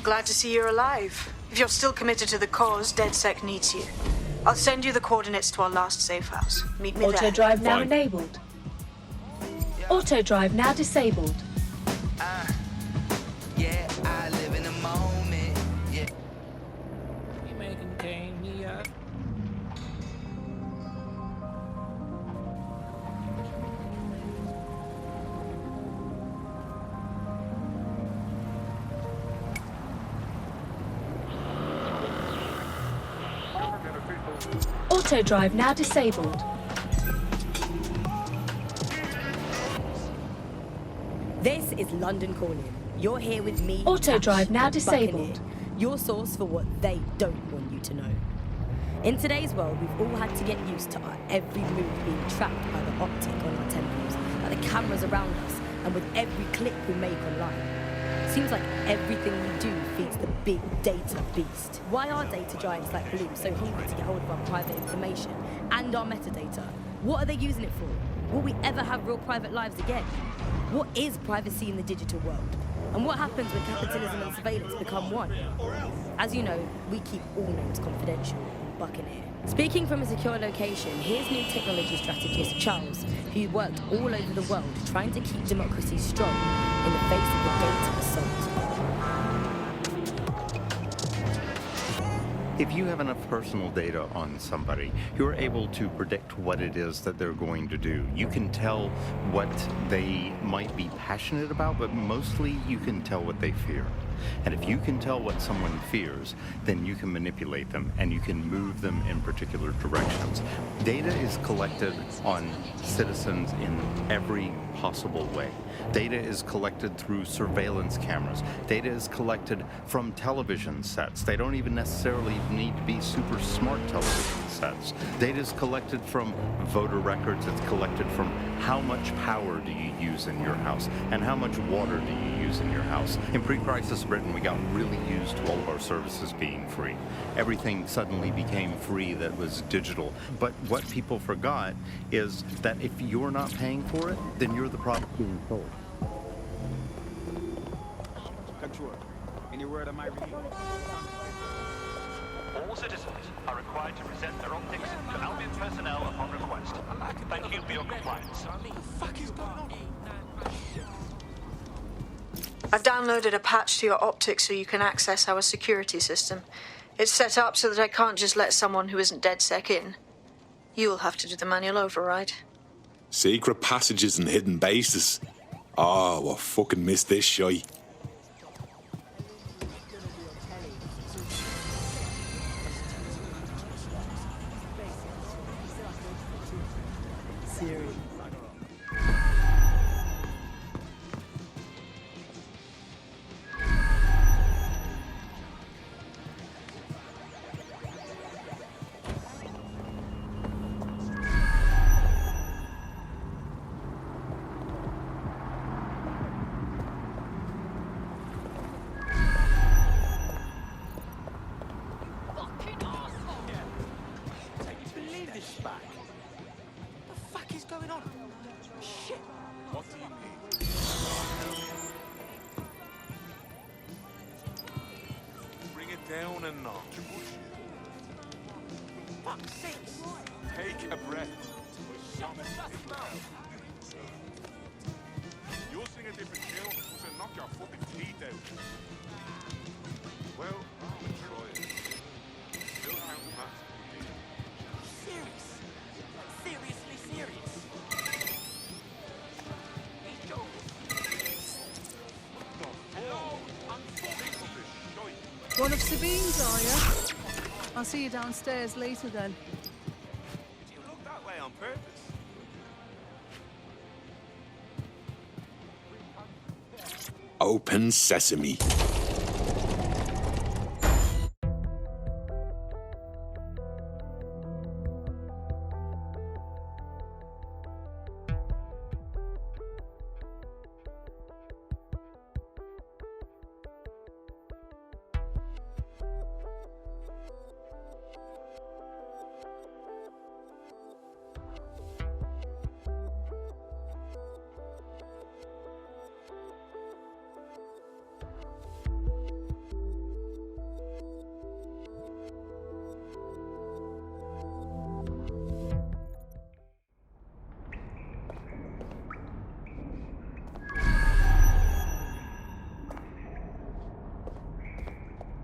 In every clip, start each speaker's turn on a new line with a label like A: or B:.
A: Glad to see you're alive. If you're still committed to the cause, DedSec needs you. I'll send you the coordinates to our last safe house. Meet me there.
B: Auto drive now
C: Fine.
B: enabled. Auto drive now disabled.
D: Yeah, I live in the moment. Yeah.
E: You may contain me up.
B: Auto drive now disabled.
F: This is London Calling. You're here with me.
B: Auto
F: Tash,
B: drive now
F: the
B: disabled.
F: Buccaneer, your source for what they don't want you to know. In today's world, we've all had to get used to our every move being tracked by the optic on our temples, by the cameras around us, and with every click we make online. Seems like everything we do feeds the big data beast. Why are data giants like Blue so hungry to get hold of our private information and our metadata? What are they using it for? Will we ever have real private lives again? What is privacy in the digital world? And what happens when capitalism and surveillance become one? As you know, we keep all names confidential on Buccaneer. Speaking from a secure location, here's new technology strategist Charles, who worked all over the world trying to keep democracy strong in the face of the data assault.
G: If you have enough personal data on somebody, you're able to predict what it is that they're going to do. You can tell what they might be passionate about, but mostly you can tell what they fear. And if you can tell what someone fears, then you can manipulate them and you can move them in particular directions. Data is collected on citizens in every possible way. Data is collected through surveillance cameras. Data is collected from television sets. They don't even necessarily need to be super smart television sets. Data is collected from voter records. It's collected from how much power do you use in your house and how much water do you use in your house. In pre-crisis Britain, we got really used to all of our services being free. Everything suddenly became free that was digital. But what people forgot is that if you're not paying for it, then you're the product being sold.
H: Control. Any word on my review?
I: All citizens are required to present their optics to Albion personnel upon request. Thank you for your compliance.
H: What the fuck is going on?
A: I've downloaded a patch to your optics so you can access our security system. It's set up so that I can't just let someone who isn't DedSec in. You'll have to do the manual override.
C: Secret passages and hidden bases. Oh, I fucking missed this shite.
H: Down a notch. Fuck's sakes. Take a breath. You'll sing a different tune, so knock your fucking teeth out. Well, I'm trying. Still count maths. Serious? Seriously serious? He's joking. Hello, I'm fucking of this shite.
J: One of Sabine's, are you? I'll see you downstairs later then.
H: Did you look that way on purpose?
C: Open sesame.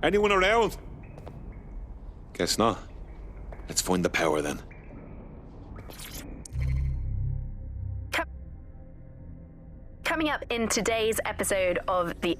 C: Anyone around? Guess not. Let's find the power then.
K: Coming up in today's episode of the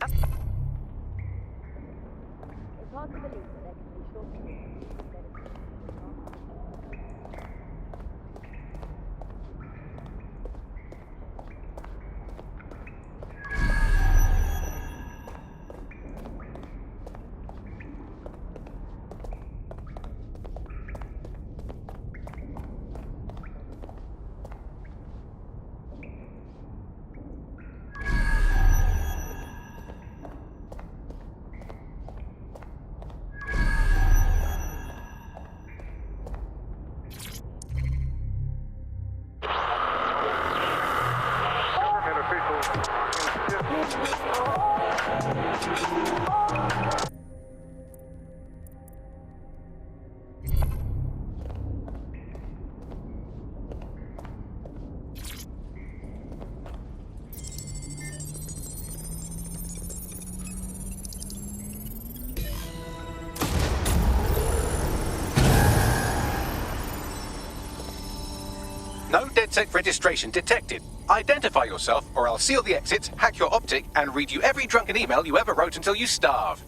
L: No DedSec registration detected. Identify yourself, or I'll seal the exits, hack your optic, and read you every drunken email you ever wrote until you starve.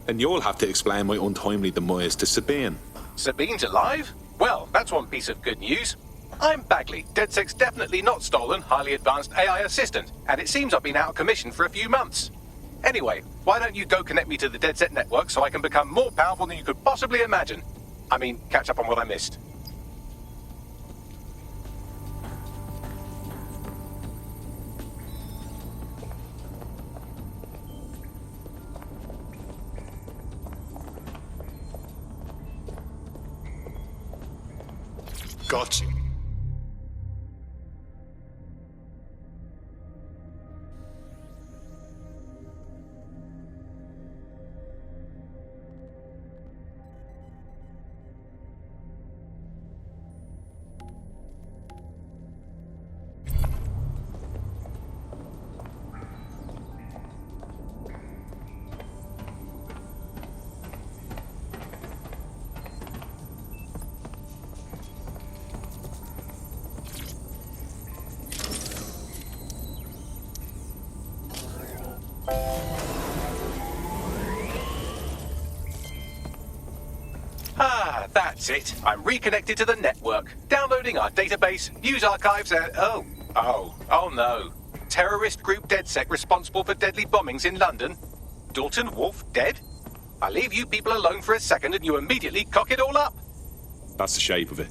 C: And you'll have to explain my untimely demise to Sabine.
L: Sabine's alive? Well, that's one piece of good news. I'm Bagley, DedSec's definitely not stolen, highly advanced AI assistant, and it seems I've been out of commission for a few months. Anyway, why don't you go connect me to the DedSec network so I can become more powerful than you could possibly imagine? I mean, catch up on what I missed.
C: Got you.
L: Ah, that's it. I'm reconnected to the network. Downloading our database, news archives, and... Oh no. Terrorist group DedSec responsible for deadly bombings in London? Dalton Wolf dead? I leave you people alone for a second and you immediately cock it all up.
C: That's the shape of it.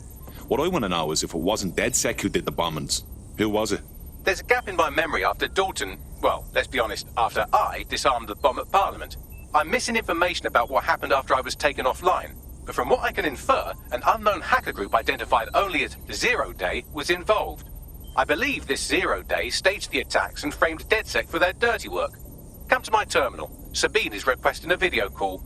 C: What I want to know is if it wasn't DedSec who did the bombings, who was it?
L: There's a gap in my memory after Dalton... Well, let's be honest, after I disarmed the bomb at Parliament. I'm missing information about what happened after I was taken offline. But from what I can infer, an unknown hacker group identified only as Zero Day was involved. I believe this Zero Day staged the attacks and framed DedSec for their dirty work. Come to my terminal. Sabine is requesting a video call.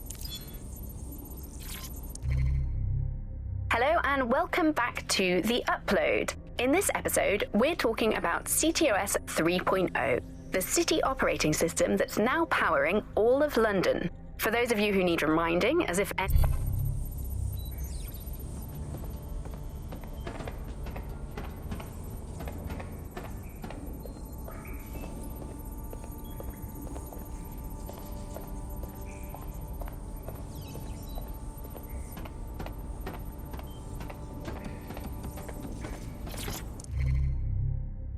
K: Hello and welcome back to The Upload. In this episode, we're talking about CTOS 3.0, the city operating system that's now powering all of London. For those of you who need reminding, as if...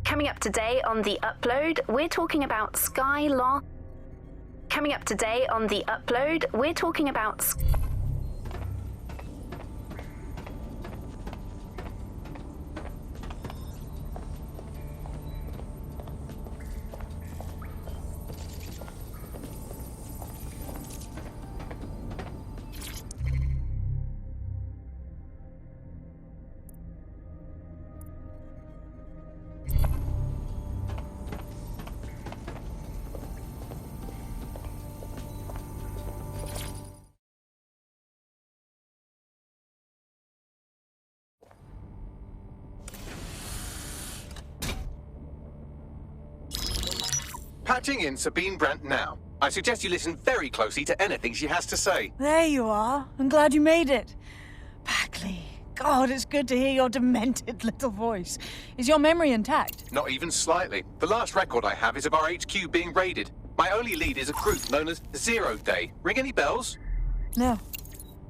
K: Coming up today on The Upload, we're talking about Skylar. Coming up today on The Upload, we're talking about...
L: Patching in Sabine Brandt now. I suggest you listen very closely to anything she has to say.
J: There you are. I'm glad you made it. Packley. God, it's good to hear your demented little voice. Is your memory intact?
L: Not even slightly. The last record I have is of our HQ being raided. My only lead is a group known as 0 Day. Ring any bells?
J: No.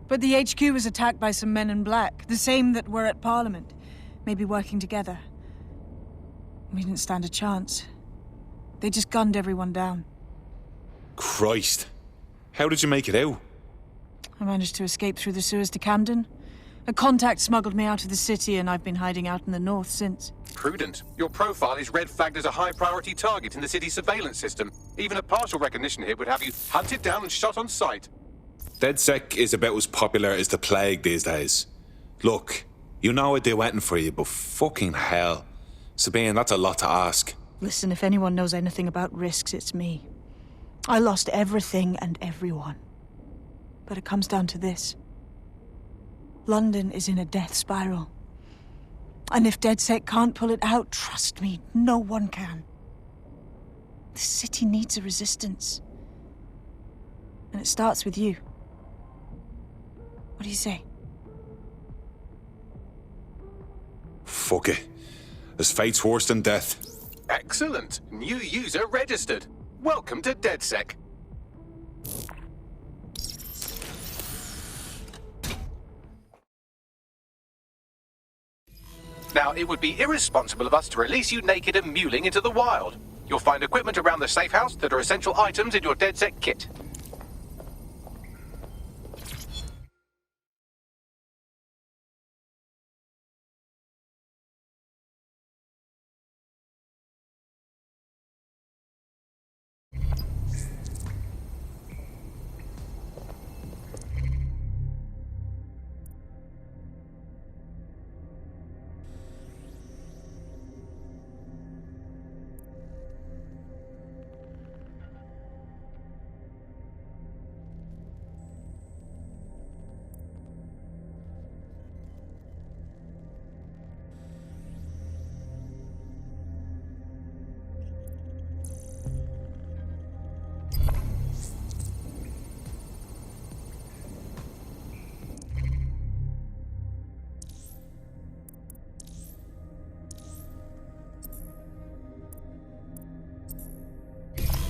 J: But the HQ was attacked by some men in black, the same that were at Parliament. Maybe working together. We didn't stand a chance. They just gunned everyone down.
C: Christ. How did you make it out?
J: I managed to escape through the sewers to Camden. A contact smuggled me out of the city, and I've been hiding out in the north since.
L: Prudent. Your profile is red flagged as a high-priority target in the city's surveillance system. Even a partial recognition hit would have you hunted down and shot on sight.
C: DedSec is about as popular as the plague these days. Look, you know I'd do anything for you, but fucking hell. Sabine, that's a lot to ask.
J: Listen, if anyone knows anything about risks, it's me. I lost everything and everyone. But it comes down to this. London is in a death spiral. And if DedSec can't pull it out, trust me, no one can. The city needs a resistance. And it starts with you. What do you say?
C: Fuck it. As fate's worse than death.
L: Excellent. New user registered. Welcome to DedSec. Now, it would be irresponsible of us to release you naked and mewling into the wild. You'll find equipment around the safe house that are essential items in your DedSec kit.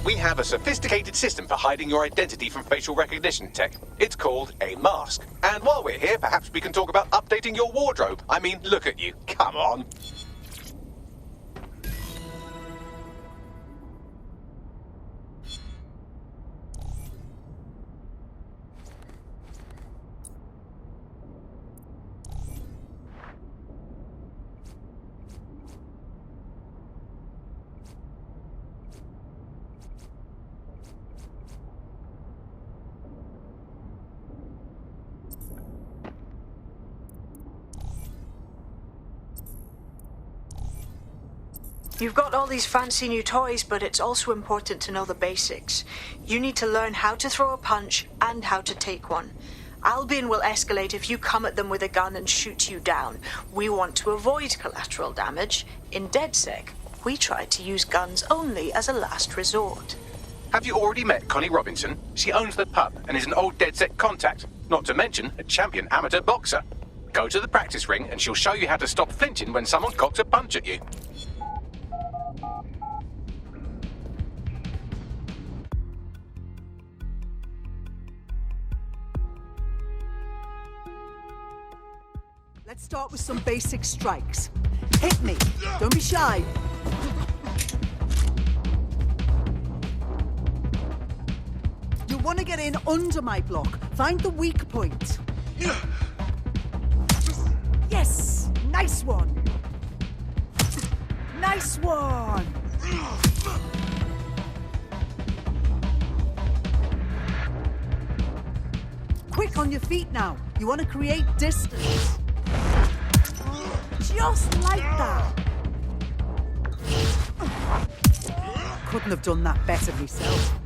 L: We have a sophisticated system for hiding your identity from facial recognition tech. It's called a mask. And while we're here, perhaps we can talk about updating your wardrobe. I mean, look at you. Come on.
A: You've got all these fancy new toys, but it's also important to know the basics. You need to learn how to throw a punch and how to take one. Albion will escalate if you come at them with a gun and shoot you down. We want to avoid collateral damage. In DedSec, we try to use guns only as a last resort.
L: Have you already met Connie Robinson? She owns the pub and is an old DedSec contact, not to mention a champion amateur boxer. Go to the practice ring and she'll show you how to stop flinching when someone cocks a punch at you.
J: Let's start with some basic strikes. Hit me. Don't be shy. You'll want to get in under my block. Find the weak point. Yes! Nice one! Nice one! Quick on your feet now. You want to create distance. Just like that. Couldn't have done that better myself.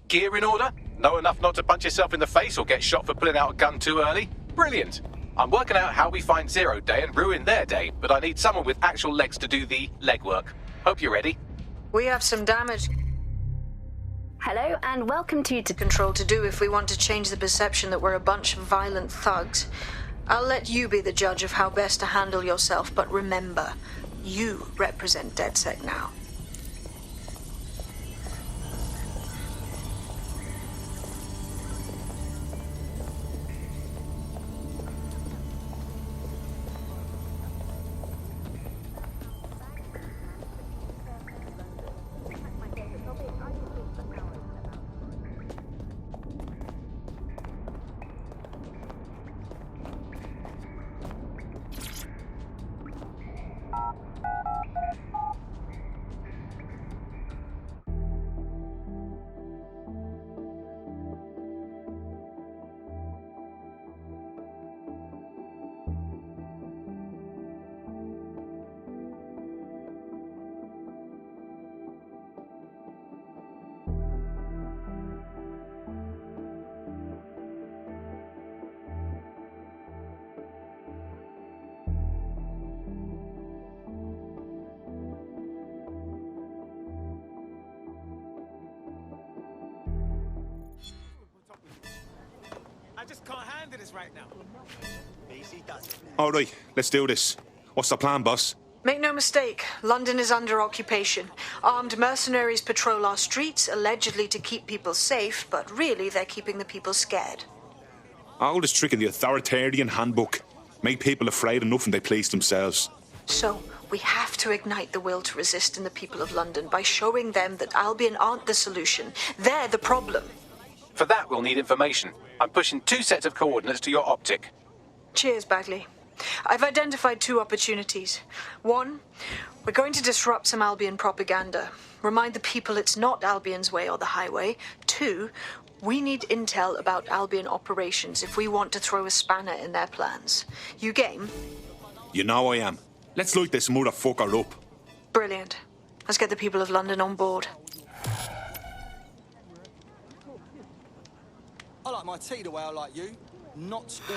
L: Gear in order? Know enough not to punch yourself in the face or get shot for pulling out a gun too early? Brilliant. I'm working out how we find Zero Day and ruin their day, but I need someone with actual legs to do the legwork. Hope you're ready.
A: We have some damage
K: Hello and welcome to
A: control to do if we want to change the perception that we're a bunch of violent thugs. I'll let you be the judge of how best to handle yourself, but remember, you represent DedSec now.
E: I just can't handle this right now.
C: All right, let's do this. What's the plan, boss?
A: Make no mistake, London is under occupation. Armed mercenaries patrol our streets, allegedly to keep people safe, but really they're keeping the people scared.
C: Oldest trick in the authoritarian handbook. Make people afraid enough and they police themselves.
A: So, we have to ignite the will to resist in the people of London by showing them that Albion aren't the solution. They're the problem.
L: For that, we'll need information. I'm pushing 2 sets of coordinates to your optic.
A: Cheers, Bagley. I've identified 2 opportunities. 1, we're going to disrupt some Albion propaganda. Remind the people it's not Albion's way or the highway. 2, we need intel about Albion operations if we want to throw a spanner in their plans. You game?
C: You know I am. Let's light this motherfucker up.
A: Brilliant. Let's get the people of London on board.
M: I like my tea the way I like you, not all